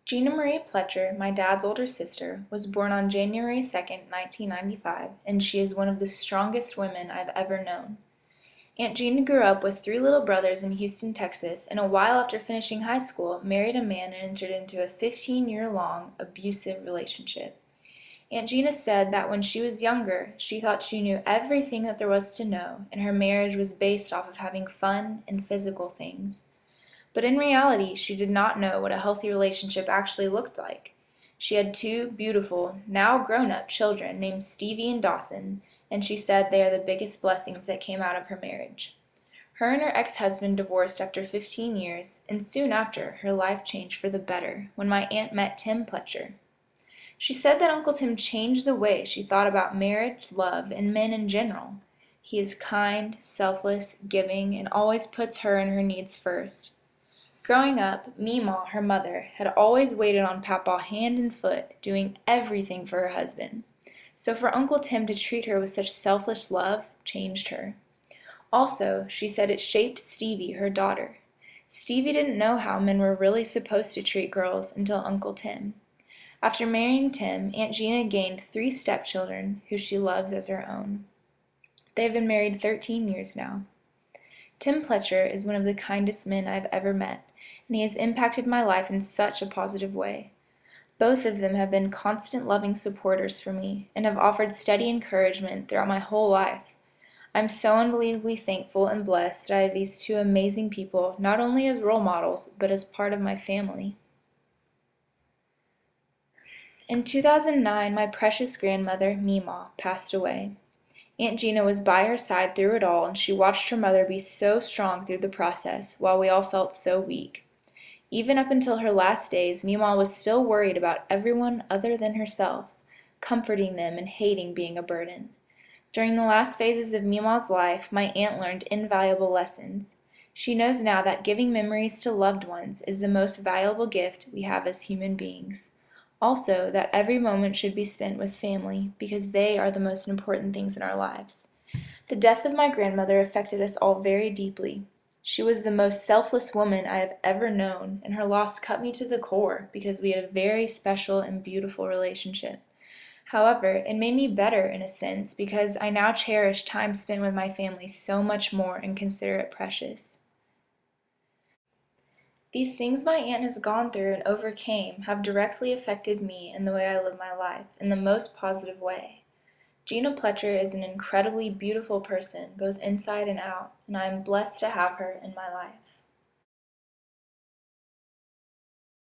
Gina Marie Pletcher, my dad's older sister, was born on January 2nd, 1995, and she is one of the strongest women I've ever known. Aunt Gina grew up with three little brothers in Houston, Texas, and a while after finishing high school, married a man and entered into a 15-year-long abusive relationship. Aunt Gina said that when she was younger, she thought she knew everything that there was to know, and her marriage was based off of having fun and physical things. But in reality, she did not know what a healthy relationship actually looked like. She had two beautiful, now grown-up children named Stevie and Dawson, and she said they are the biggest blessings that came out of her marriage. Her and her ex-husband divorced after 15 years, and soon after, her life changed for the better when my aunt met Tim Pletcher. She said that Uncle Tim changed the way she thought about marriage, love, and men in general. He is kind, selfless, giving, and always puts her and her needs first. Growing up, Meemaw, her mother, had always waited on Papaw hand and foot, doing everything for her husband. So for Uncle Tim to treat her with such selfless love changed her. Also, she said it shaped Stevie, her daughter. Stevie didn't know how men were really supposed to treat girls until Uncle Tim. After marrying Tim, Aunt Gina gained 3 stepchildren, who she loves as her own. They have been married 13 years now. Tim Pletcher is one of the kindest men I've ever met, and he has impacted my life in such a positive way. Both of them have been constant loving supporters for me and have offered steady encouragement throughout my whole life. I'm so unbelievably thankful and blessed that I have these two amazing people, not only as role models, but as part of my family. In 2009, my precious grandmother, Meemaw, passed away. Aunt Gina was by her side through it all, and she watched her mother be so strong through the process, while we all felt so weak. Even up until her last days, Meemaw was still worried about everyone other than herself, comforting them and hating being a burden. During the last phases of Meemaw's life, my aunt learned invaluable lessons. She knows now that giving memories to loved ones is the most valuable gift we have as human beings. Also, that every moment should be spent with family because they are the most important things in our lives. The death of my grandmother affected us all very deeply. She was the most selfless woman I have ever known, and her loss cut me to the core because we had a very special and beautiful relationship. However, it made me better in a sense because I now cherish time spent with my family so much more and consider it precious. These things my aunt has gone through and overcame have directly affected me and the way I live my life in the most positive way. Gina Pletcher is an incredibly beautiful person, both inside and out, and I am blessed to have her in my life.